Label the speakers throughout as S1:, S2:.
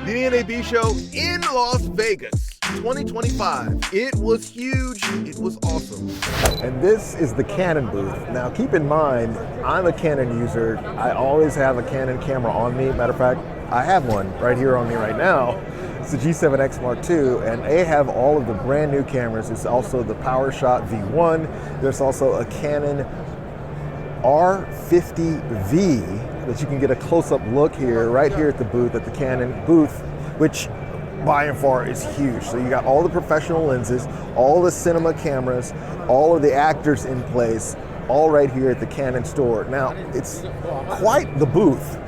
S1: The NAB Show in Las Vegas, 2025. It was huge, it was awesome.
S2: And this is the Canon booth. Now keep in mind, I'm a Canon user. I always have a Canon camera on me. Matter of fact, I have one right here on me right now. It's the G7X Mark II, and they have all of the brand new cameras. It's also the PowerShot V1. There's also a Canon R50V that you can get a close-up look here, right here at the booth, at the Canon booth, which by and far is huge. So you got all the professional lenses, all the cinema cameras, all of the actors in place, all right here at the Canon store. Now, it's quite the booth,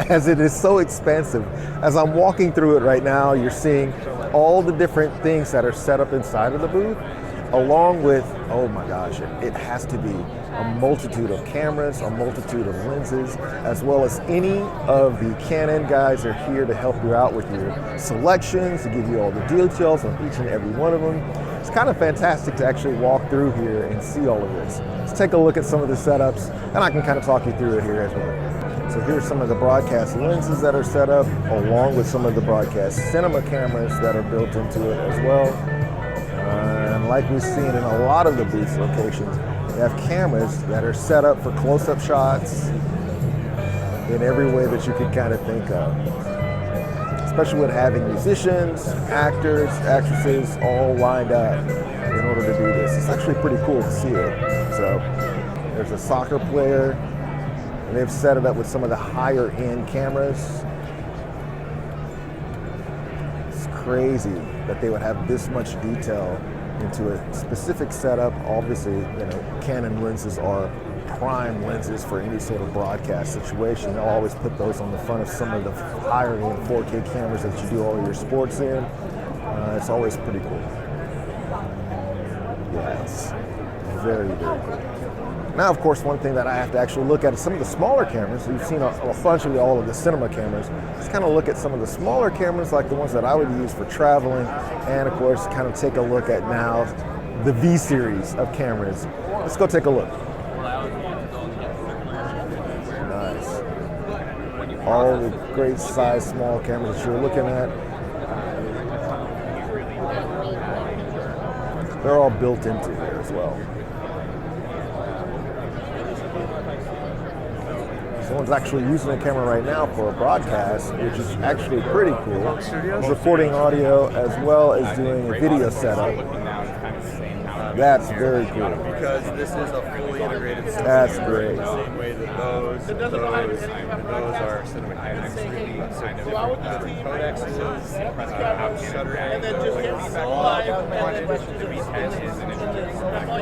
S2: as it is so expansive. As I'm walking through it right now, you're seeing all the different things that are set up inside of the booth, along with, oh my gosh, it has to be a multitude of cameras, a multitude of lenses, as well as any of the Canon guys are here to help you out with your selections, to give you all the details on each and every one of them. It's kind of fantastic to actually walk through here and see all of this. Let's take a look at some of the setups, and I can kind of talk you through it here as well. So here's some of the broadcast lenses that are set up, along with some of the broadcast cinema cameras that are built into it as well. And like we've seen in a lot of the booth locations, they have cameras that are set up for close-up shots in every way that you could kind of think of. Especially with having musicians, actors, actresses all lined up in order to do this. It's actually pretty cool to see it. So there's a soccer player, and they've set it up with some of the higher end cameras. It's crazy that they would have this much detail into a specific setup. Obviously, you know, Canon lenses are prime lenses for any sort of broadcast situation. They'll always put those on the front of some of the higher end 4K cameras that you do all your sports in. It's always pretty cool. Yeah, it's very, very cool. Now, of course, one thing that I have to actually look at is some of the smaller cameras. You've seen a bunch of all of the cinema cameras. Let's kind of look at some of the smaller cameras, like the ones that I would use for traveling, and of course, kind of take a look at now the V series of cameras. Let's go take a look. Nice. All the great size small cameras that you're looking at. They're all built into here as well. Someone's actually using the camera right now for a broadcast, which is actually pretty cool. Recording audio as well as doing a video setup. That's very cool.
S3: Because this is a fully integrated system.
S2: That's great.
S3: The same way that those are cinematics. Different codecs, shutter angles,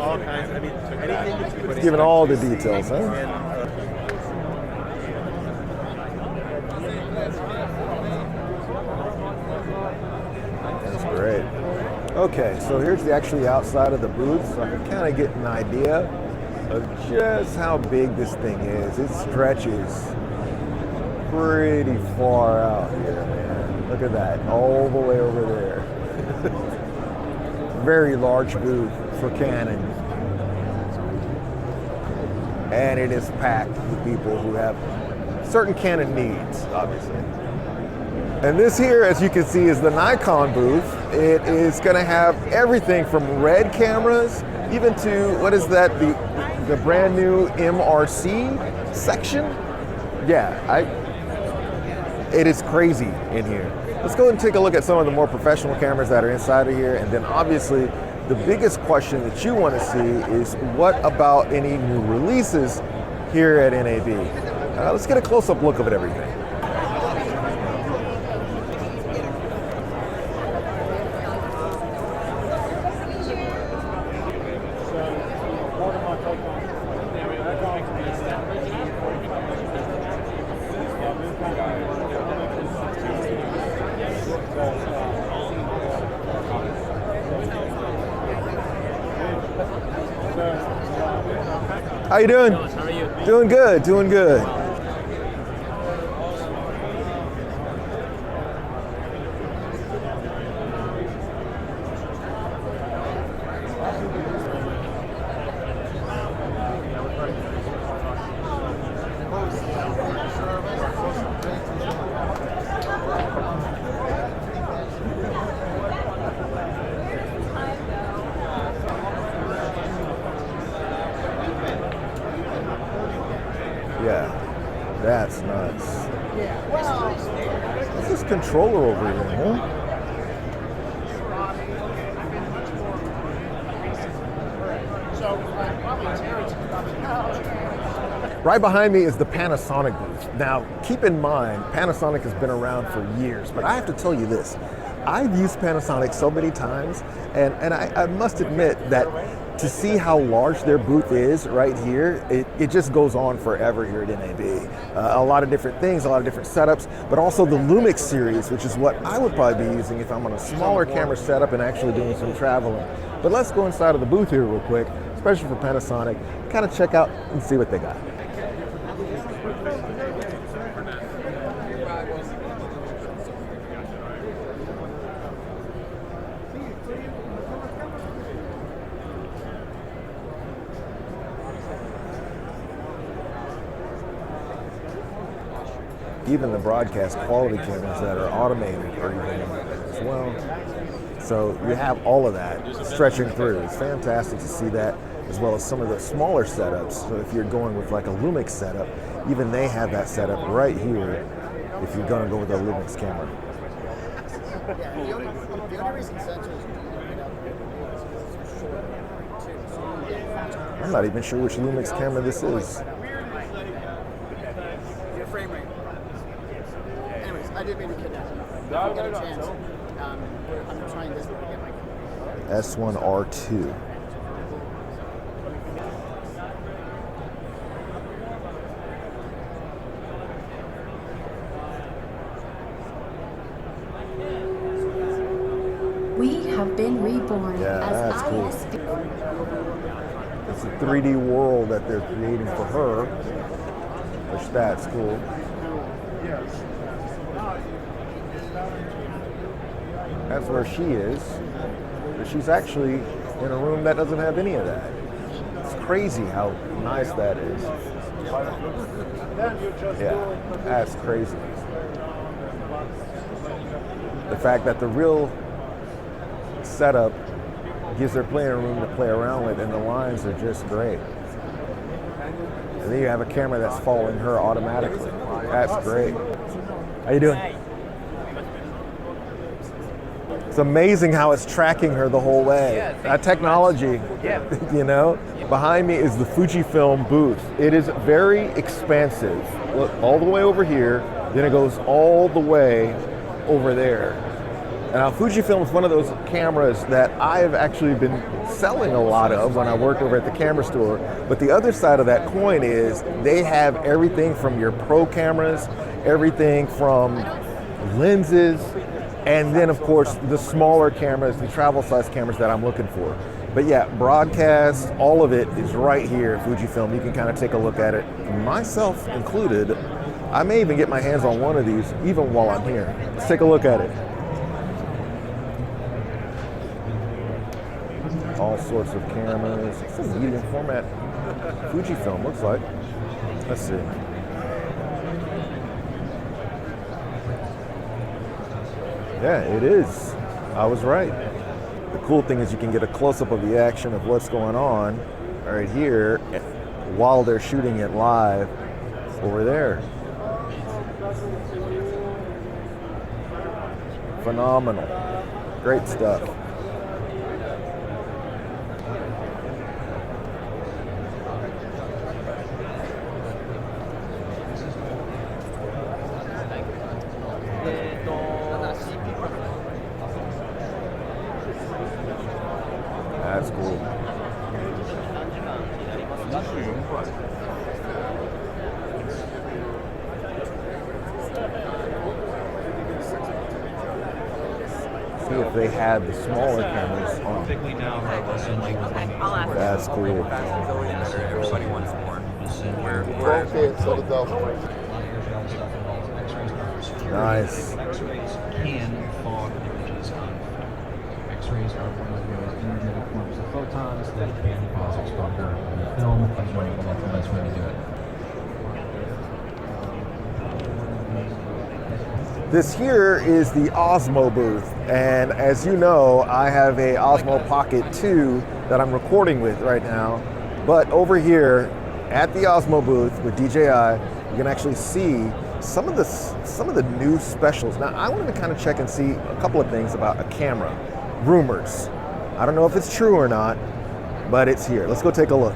S3: all kinds. I mean, anything that you would
S2: Giving all the details, huh? That's great. Okay, so here's the actually outside of the booth, so I can kind of get an idea of just how big this thing is. It stretches pretty far out here, man. Look at that, all the way over there. Very large booth for Canon. And it is packed with people who have certain Canon needs, obviously. And this here, as you can see, is the Nikon booth. It is going to have everything from RED cameras, even to, what is that, the brand new MRC section? Yeah, it is crazy in here. Let's go and take a look at some of the more professional cameras that are inside of here, and then obviously the biggest question that you want to see is what about any new releases here at NAB? Let's get a close-up look of everything. How you doing?
S4: How are you?
S2: Doing good, doing good. That's nuts. What's this controller over here, huh? Right behind me is the Panasonic booth. Now, keep in mind, Panasonic has been around for years, but I have to tell you this. I've used Panasonic so many times, and I must admit that to see how large their booth is right here, it just goes on forever here at NAB. A lot of different things, a lot of different setups, but also the Lumix series, which is what I would probably be using if I'm on a smaller camera setup and actually doing some traveling. But let's go inside of the booth here real quick, especially for Panasonic, kind of check out and see what they got. Even the broadcast quality cameras that are automated are even as well. So you have all of that stretching through. It's fantastic to see that, as well as some of the smaller setups. So if you're going with like a Lumix setup, even they have that setup right here if you're going to go with a Lumix camera.
S4: The only reason sensors
S2: I'm not even sure which Lumix camera this is.
S4: your frame rate. Anyways, I did mean to kidnap him. If I get a chance, I'm trying this one to get my
S2: S1R2.
S5: We have been reborn
S2: Yeah,
S5: as
S2: that's cool.
S5: ISP.
S2: It's a 3D world that they're creating for her, which that's cool. That's where she is. But she's actually in a room that doesn't have any of that. It's crazy how nice that is. Yeah, that's crazy. The fact that the real setup gives her playing room to play around with, and the lines are just great. And then you have a camera that's following her automatically. That's great. How you doing? It's amazing how it's tracking her the whole way. That technology, you know? Behind me is the Fujifilm Booth. It is very expansive. Look, all the way over here, then it goes all the way over there. And now Fujifilm is one of those cameras that I've actually been selling a lot of when I worked over at the camera store. But the other side of that coin is they have everything from your pro cameras, everything from lenses, and then of course the smaller cameras, the travel size cameras that I'm looking for. But yeah, broadcast, all of it is right here at Fujifilm. You can kind of take a look at it, myself included. I may even get my hands on one of these even while I'm here. Let's take a look at it. All sorts of cameras. It's a medium format Fujifilm, looks like. Let's see. Yeah, it is. I was right. The cool thing is you can get a close-up of the action of what's going on right here while they're shooting it live over there. Phenomenal. Great stuff. That's cool. See if they had the smaller cameras on. That's cool.
S6: Everybody wants more.
S2: Nice.
S6: Can fog images of X-rays are one of the most energetic forms of photons that can cause exposure in film. That's the best way to do it.
S2: This here is the Osmo Booth, and as you know, I have a Osmo Pocket 2 that I'm recording with right now. But over here at the Osmo Booth with DJI, you can actually see some of the new specials. Now, I wanted to kind of check and see a couple of things about a camera. Rumors. I don't know if it's true or not, but it's here. Let's go take a look.